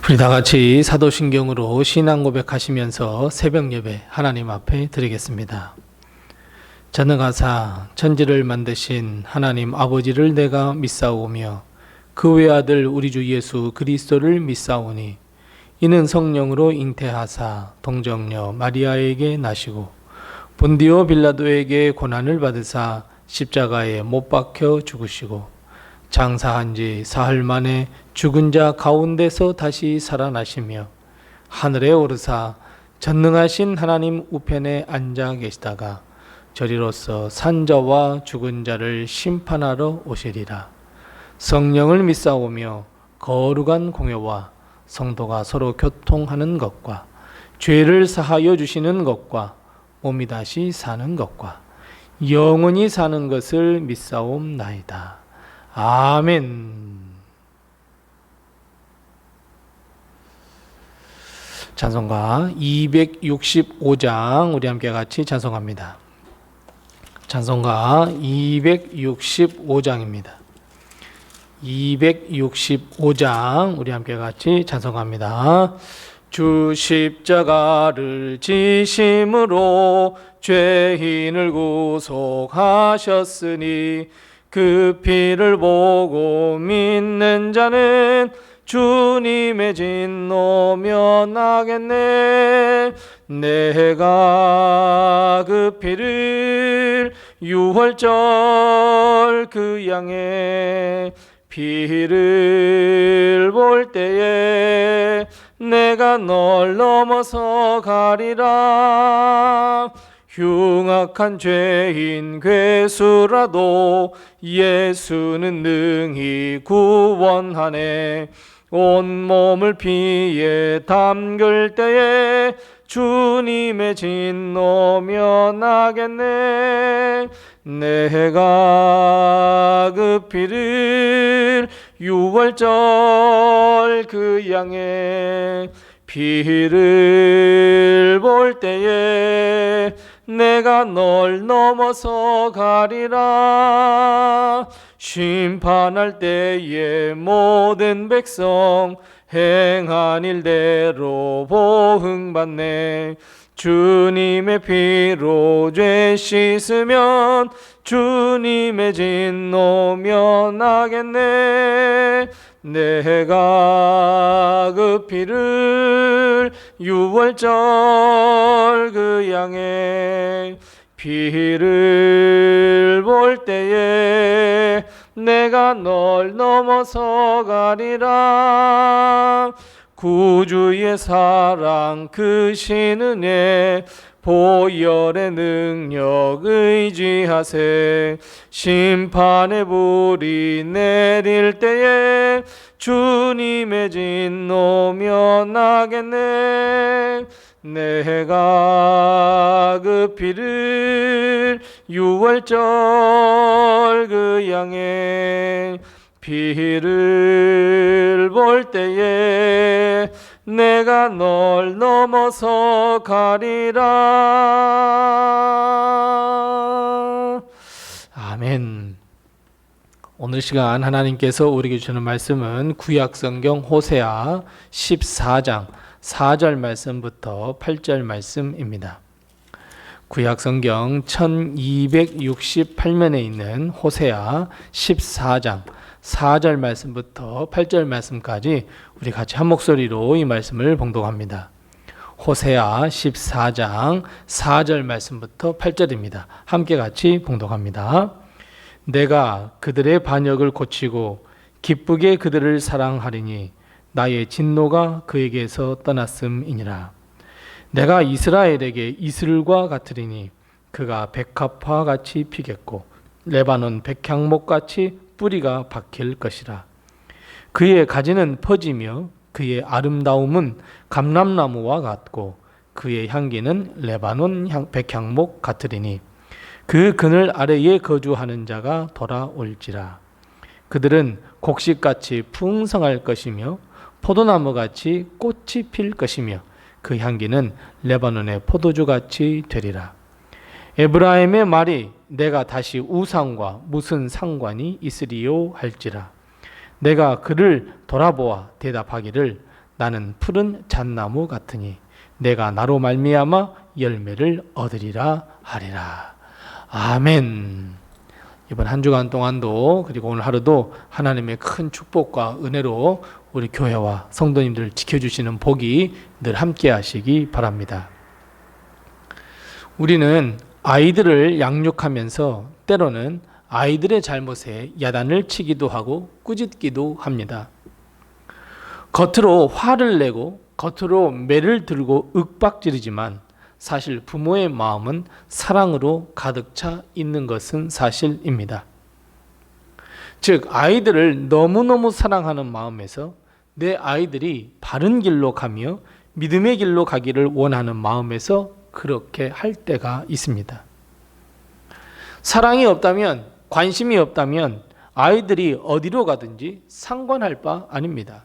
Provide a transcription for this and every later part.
우리 다 같이 사도신경으로 신앙 고백하시면서 새벽 예배 하나님 앞에 드리겠습니다. 전능하사 천지를 만드신 하나님 아버지를 내가 믿사오며 그 외아들 우리 주 예수 그리스도를 믿사오니 이는 성령으로 잉태하사 동정녀 마리아에게 나시고 본디오 빌라도에게 고난을 받으사 십자가에 못 박혀 죽으시고 장사한 지 사흘 만에 죽은 자 가운데서 다시 살아나시며 하늘에 오르사 전능하신 하나님 우편에 앉아 계시다가 저리로서 산자와 죽은 자를 심판하러 오시리라. 성령을 믿사오며 거룩한 공회와 성도가 서로 교통하는 것과 죄를 사하여 주시는 것과 몸이 다시 사는 것과 영원히 사는 것을 믿사옵나이다. 아멘. 찬송가 265장 우리 함께 같이 찬송합니다. 찬송가 265장입니다. 265장 우리 함께 같이 찬송합니다. 주 십자가를 지심으로 죄인을 구속하셨으니 그 피를 보고 믿는 자는 주님의 진노 면하겠네. 내가 그 피를 유월절 그 양의 피를 볼 때에 내가 널 넘어서 가리라. 흉악한 죄인 괴수라도 예수는 능히 구원하네. 온몸을 피에 담글 때에 주님의 진노 면하겠네. 내가 그 피를 유월절 그 양의 피를 볼 때에 내가 널 넘어서 가리라. 심판할 때에 모든 백성 행한 일대로 보응받네. 주님의 피로 죄 씻으면 주님의 진노 면하겠네. 내가 그 피를 유월절 그 양의 피를 볼 때에 내가 널 넘어서 가리라. 구주의 사랑 크신 은혜 보혈의 능력 의지하세. 심판의 불이 내릴 때에 주님의 진노 면하겠네. 내가 그 피를 유월절 그 양의 피를 볼 때에 내가 널 넘어서 가리라. 아멘. 오늘 시간 하나님께서 우리에게 주시는 말씀은 구약성경 호세아 14장 4절 말씀부터 8절 말씀입니다. 구약성경 1268면에 있는 호세아 14장 4절 말씀부터 8절 말씀까지 우리 같이 한 목소리로 이 말씀을 봉독합니다. 호세아 14장 4절 말씀부터 8절입니다. 함께 같이 봉독합니다. 내가 그들의 반역을 고치고 기쁘게 그들을 사랑하리니 나의 진노가 그에게서 떠났음이니라. 내가 이스라엘에게 이슬과 같으리니 그가 백합화 같이 피겠고 레바논 백향목 같이 뿌리가 박힐 것이라. 그의 가지는 퍼지며 그의 아름다움은 감람나무와 같고 그의 향기는 레바논 백향목 같으리니 그 그늘 아래에 거주하는 자가 돌아올지라. 그들은 곡식같이 풍성할 것이며 포도나무같이 꽃이 필 것이며 그 향기는 레바논의 포도주같이 되리라. 에브라임의 말이 내가 다시 우상과 무슨 상관이 있으리요 할지라. 내가 그를 돌아보아 대답하기를 나는 푸른 잣나무 같으니 내가 나로 말미암아 열매를 얻으리라 하리라. 아멘. 이번 한 주간 동안도 그리고 오늘 하루도 하나님의 큰 축복과 은혜로 우리 교회와 성도님들을 지켜주시는 복이 늘 함께 하시기 바랍니다. 우리는 아이들을 양육하면서 때로는 아이들의 잘못에 야단을 치기도 하고 꾸짖기도 합니다. 겉으로 화를 내고 겉으로 매를 들고 윽박지르지만 사실 부모의 마음은 사랑으로 가득 차 있는 것은 사실입니다. 즉 아이들을 너무너무 사랑하는 마음에서 내 아이들이 바른 길로 가며 믿음의 길로 가기를 원하는 마음에서 그렇게 할 때가 있습니다. 사랑이 없다면, 관심이 없다면 아이들이 어디로 가든지 상관할 바 아닙니다.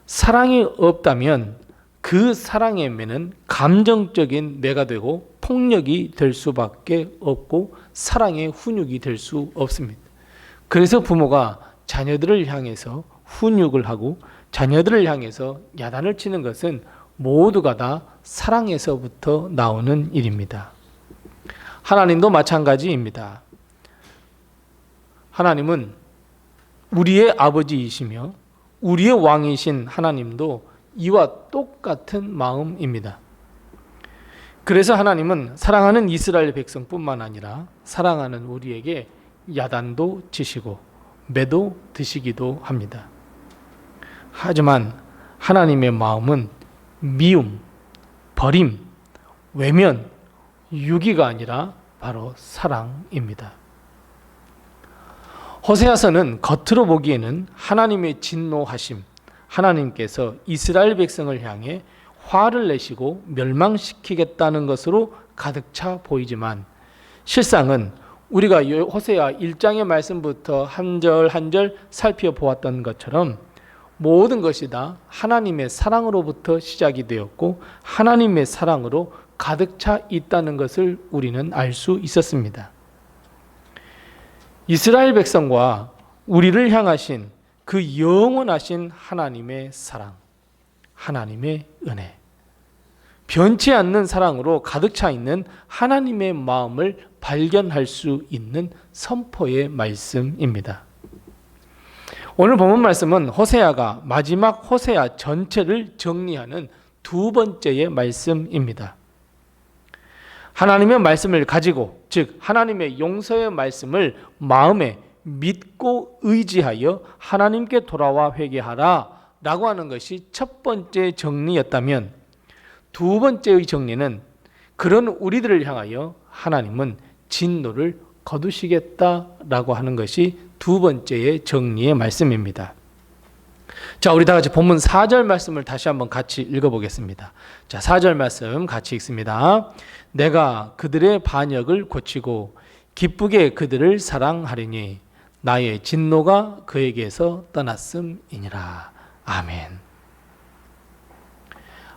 사랑이 없다면 그 사랑의 매는 감정적인 매가 되고 폭력이 될 수밖에 없고 사랑의 훈육이 될 수 없습니다. 그래서 부모가 자녀들을 향해서 훈육을 하고 자녀들을 향해서 야단을 치는 것은 모두가 다 사랑에서부터 나오는 일입니다. 하나님도 마찬가지입니다. 하나님은 우리의 아버지이시며 우리의 왕이신 하나님도 이와 똑같은 마음입니다. 그래서 하나님은 사랑하는 이스라엘 백성뿐만 아니라 사랑하는 우리에게 야단도 치시고 매도 드시기도 합니다. 하지만 하나님의 마음은 미움, 버림, 외면, 유기가 아니라 바로 사랑입니다. 호세아서는 겉으로 보기에는 하나님의 진노하심, 하나님께서 이스라엘 백성을 향해 화를 내시고 멸망시키겠다는 것으로 가득 차 보이지만 실상은 우리가 호세아 1장의 말씀부터 한 절 한 절 살펴보았던 것처럼 모든 것이 다 하나님의 사랑으로부터 시작이 되었고 하나님의 사랑으로 가득 차 있다는 것을 우리는 알 수 있었습니다. 이스라엘 백성과 우리를 향하신 그 영원하신 하나님의 사랑, 하나님의 은혜, 변치 않는 사랑으로 가득 차 있는 하나님의 마음을 발견할 수 있는 선포의 말씀입니다. 오늘 본문 말씀은 호세아가 마지막 호세아 전체를 정리하는 두 번째의 말씀입니다. 하나님의 말씀을 가지고, 즉 하나님의 용서의 말씀을 마음에 믿고 의지하여 하나님께 돌아와 회개하라 라고 하는 것이 첫 번째 정리였다면 두 번째의 정리는 그런 우리들을 향하여 하나님은 진노를 거두시겠다라고 하는 것이 두 번째의 정리의 말씀입니다. 자, 우리 다 같이 본문 4절 말씀을 다시 한번 같이 읽어보겠습니다. 자, 4절 말씀 같이 읽습니다. 내가 그들의 반역을 고치고 기쁘게 그들을 사랑하리니 나의 진노가 그에게서 떠났음이니라. 아멘.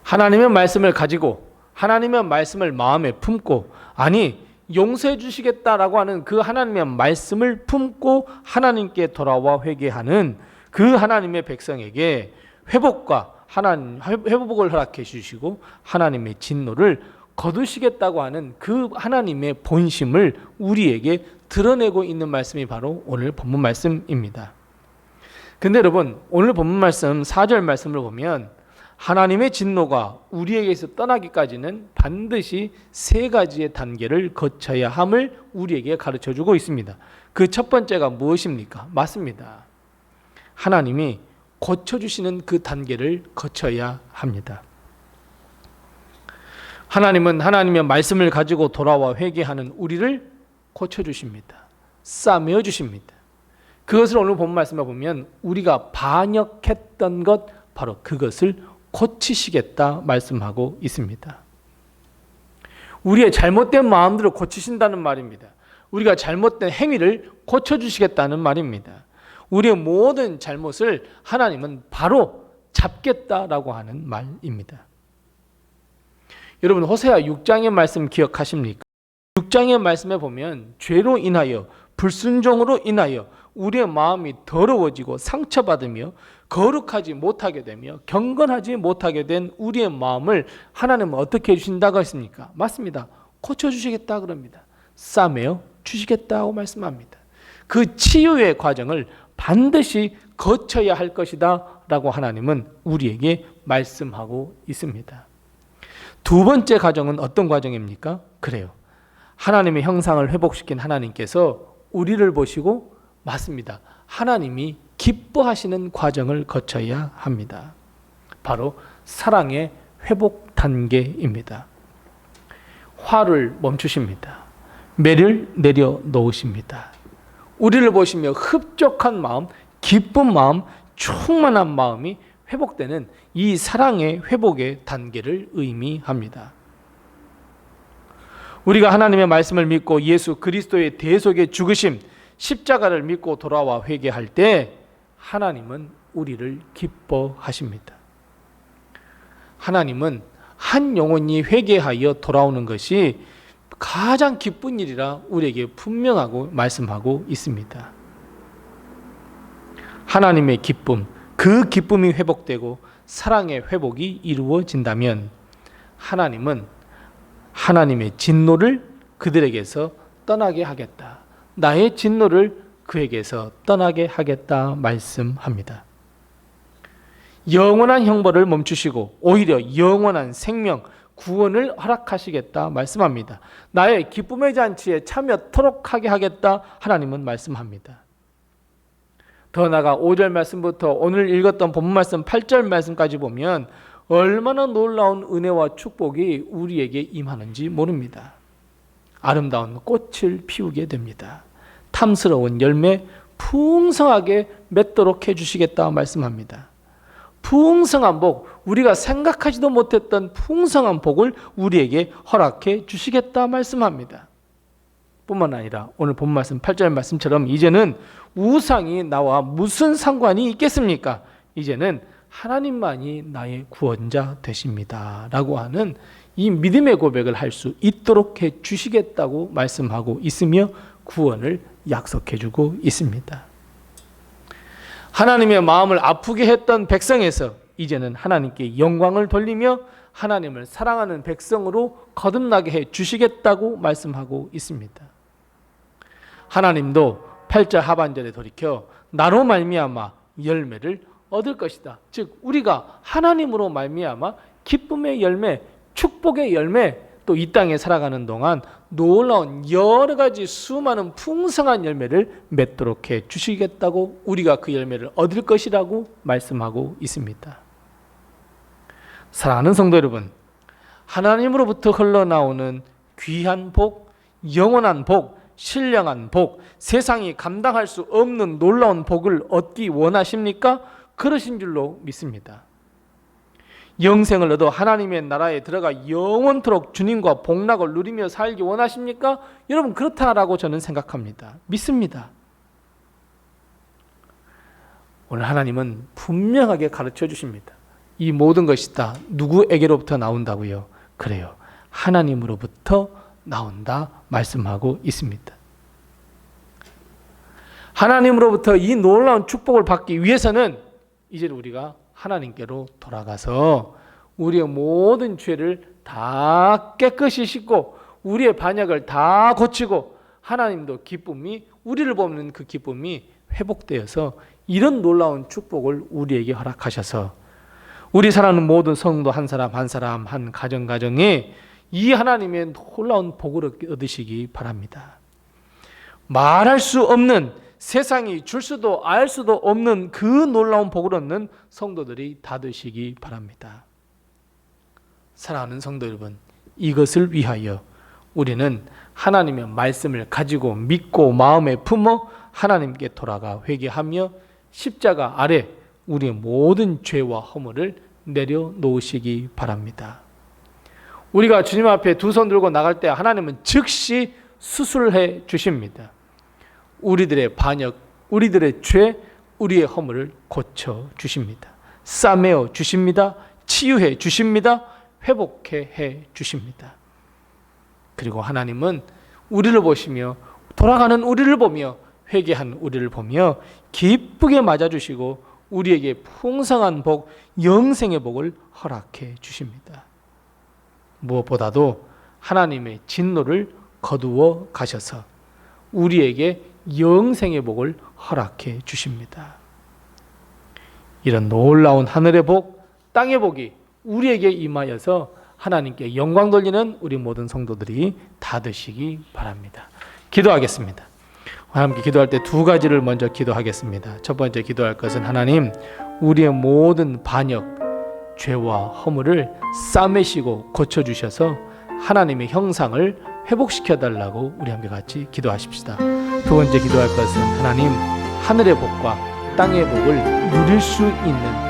하나님의 말씀을 가지고 하나님의 말씀을 마음에 품고, 아니 용서해 주시겠다라고 하는 그 하나님의 말씀을 품고 하나님께 돌아와 회개하는 그 하나님의 백성에게 회복을 허락해 주시고 하나님의 진노를 거두시겠다고 하는 그 하나님의 본심을 우리에게 드러내고 있는 말씀이 바로 오늘 본문 말씀입니다. 근데 여러분, 오늘 본문 말씀 4절 말씀을 보면 하나님의 진노가 우리에게서 떠나기까지는 반드시 세 가지의 단계를 거쳐야 함을 우리에게 가르쳐주고 있습니다. 그 첫 번째가 무엇입니까? 맞습니다. 하나님이 고쳐주시는 그 단계를 거쳐야 합니다. 하나님은 하나님의 말씀을 가지고 돌아와 회개하는 우리를 고쳐주십니다. 싸매어 주십니다. 그것을 오늘 본 말씀에 보면 우리가 반역했던 것, 바로 그것을 고치시겠다 말씀하고 있습니다. 우리의 잘못된 마음들을 고치신다는 말입니다. 우리가 잘못된 행위를 고쳐주시겠다는 말입니다. 우리의 모든 잘못을 하나님은 바로 잡겠다라고 하는 말입니다. 여러분, 호세아 6장의 말씀 기억하십니까? 6장의 말씀에 보면 죄로 인하여, 불순종으로 인하여 우리의 마음이 더러워지고 상처받으며 거룩하지 못하게 되며 경건하지 못하게 된 우리의 마음을 하나님은 어떻게 해주신다고 했습니까? 맞습니다. 고쳐주시겠다 그럽니다. 싸매어 주시겠다고 말씀합니다. 그 치유의 과정을 반드시 거쳐야 할 것이다 라고 하나님은 우리에게 말씀하고 있습니다. 두 번째 과정은 어떤 과정입니까? 그래요. 하나님의 형상을 회복시킨 하나님께서 우리를 보시고 맞습니다. 하나님이 기뻐하시는 과정을 거쳐야 합니다. 바로 사랑의 회복 단계입니다. 화를 멈추십니다. 매를 내려놓으십니다. 우리를 보시며 흡족한 마음, 기쁜 마음, 충만한 마음이 회복되는 이 사랑의 회복의 단계를 의미합니다. 우리가 하나님의 말씀을 믿고 예수 그리스도의 대속의 죽으심, 십자가를 믿고 돌아와 회개할 때 하나님은 우리를 기뻐하십니다. 하나님은 한 영혼이 회개하여 돌아오는 것이 가장 기쁜 일이라 우리에게 분명하고 말씀하고 있습니다. 하나님의 기쁨, 그 기쁨이 회복되고 사랑의 회복이 이루어진다면 하나님은 하나님의 진노를 그들에게서 떠나게 하겠다. 나의 진노를 그에게서 떠나게 하겠다 말씀합니다. 영원한 형벌을 멈추시고 오히려 영원한 생명, 구원을 허락하시겠다 말씀합니다. 나의 기쁨의 잔치에 참여토록 하게 하겠다 하나님은 말씀합니다. 더 나아가 5절 말씀부터 오늘 읽었던 본문 말씀 8절 말씀까지 보면 얼마나 놀라운 은혜와 축복이 우리에게 임하는지 모릅니다. 아름다운 꽃을 피우게 됩니다. 탐스러운 열매 풍성하게 맺도록 해주시겠다 말씀합니다. 풍성한 복, 우리가 생각하지도 못했던 풍성한 복을 우리에게 허락해 주시겠다 말씀합니다. 뿐만 아니라 오늘 본 말씀 8절 말씀처럼 이제는 우상이 나와 무슨 상관이 있겠습니까? 이제는 하나님만이 나의 구원자 되십니다 라고 하는 이 믿음의 고백을 할 수 있도록 해 주시겠다고 말씀하고 있으며 구원을 약속해 주고 있습니다. 하나님의 마음을 아프게 했던 백성에서 이제는 하나님께 영광을 돌리며 하나님을 사랑하는 백성으로 거듭나게 해 주시겠다고 말씀하고 있습니다. 하나님도 8절 하반절에 돌이켜 나로 말미암아 열매를 얻을 것이다. 즉 우리가 하나님으로 말미암아 기쁨의 열매, 축복의 열매, 또 이 땅에 살아가는 동안 놀라운 여러 가지 수많은 풍성한 열매를 맺도록 해 주시겠다고 우리가 그 열매를 얻을 것이라고 말씀하고 있습니다. 사랑하는 성도 여러분, 하나님으로부터 흘러나오는 귀한 복, 영원한 복, 신령한 복, 세상이 감당할 수 없는 놀라운 복을 얻기 원하십니까? 그러신 줄로 믿습니다. 영생을 얻어 하나님의 나라에 들어가 영원토록 주님과 복락을 누리며 살기 원하십니까? 여러분 그렇다라고 저는 생각합니다. 믿습니다. 오늘 하나님은 분명하게 가르쳐 주십니다. 이 모든 것이 다 누구에게로부터 나온다고요? 그래요. 하나님으로부터 나온다 말씀하고 있습니다. 하나님으로부터 이 놀라운 축복을 받기 위해서는 이제 우리가 하나님께로 돌아가서 우리의 모든 죄를 다 깨끗이 씻고 우리의 반역을 다 고치고 하나님도 기쁨이 우리를 보는 그 기쁨이 회복되어서 이런 놀라운 축복을 우리에게 허락하셔서 우리 사랑하는 모든 성도 한 사람 한 사람 한 가정에 이 하나님의 놀라운 복을 얻으시기 바랍니다. 말할 수 없는 세상이 줄 수도 알 수도 없는 그 놀라운 복을 얻는 성도들이 다 되시기 바랍니다. 사랑하는 성도 여러분, 이것을 위하여 우리는 하나님의 말씀을 가지고 믿고 마음에 품어 하나님께 돌아가 회개하며 십자가 아래 우리의 모든 죄와 허물을 내려놓으시기 바랍니다. 우리가 주님 앞에 두 손 들고 나갈 때 하나님은 즉시 수술해 주십니다. 우리들의 반역, 우리들의 죄, 우리의 허물을 고쳐 주십니다. 싸매어 주십니다. 치유해 주십니다. 회복해 주십니다. 그리고 하나님은 우리를 보시며 돌아가는 우리를 보며 회개한 우리를 보며 기쁘게 맞아주시고 우리에게 풍성한 복, 영생의 복을 허락해 주십니다. 무엇보다도 하나님의 진노를 거두어 가셔서 우리에게 영생의 복을 허락해 주십니다. 이런 놀라운 하늘의 복, 땅의 복이 우리에게 임하여서 하나님께 영광 돌리는 우리 모든 성도들이 다 되시기 바랍니다. 기도하겠습니다. 함께 기도할 때 두 가지를 먼저 기도하겠습니다. 첫 번째 기도할 것은 하나님, 우리의 모든 반역, 죄와 허물을 싸매시고 고쳐주셔서 하나님의 형상을 회복시켜달라고 우리 함께 같이 기도하십시다. 두 번째 기도할 것은 하나님, 하늘의 복과 땅의 복을 누릴 수 있는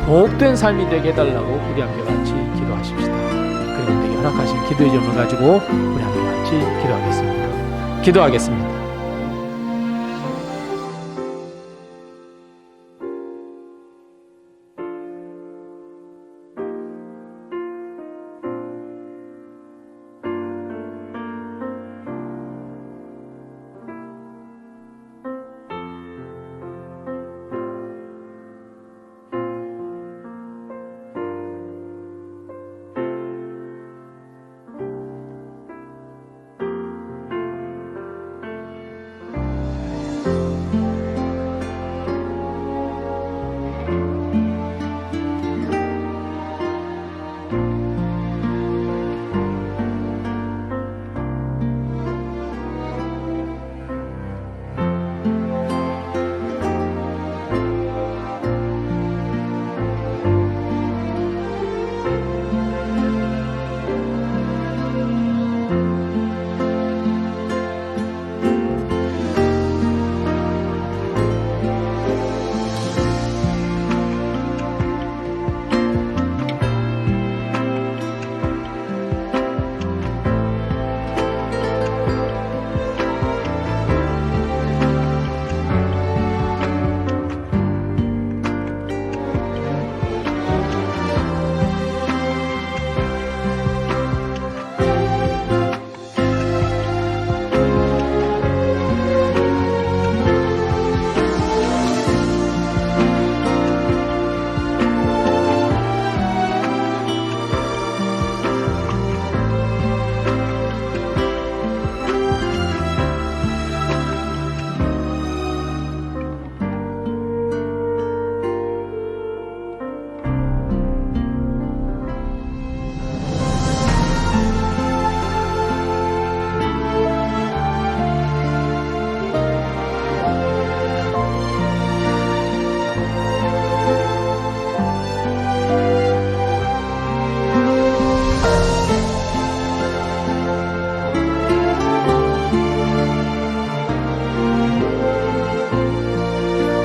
복된 삶이 되게 해달라고 우리 함께 같이 기도하십시다. 그리고 우리에게 허락하신 기도의 점을 가지고 우리 함께 같이 기도하겠습니다. 기도하겠습니다.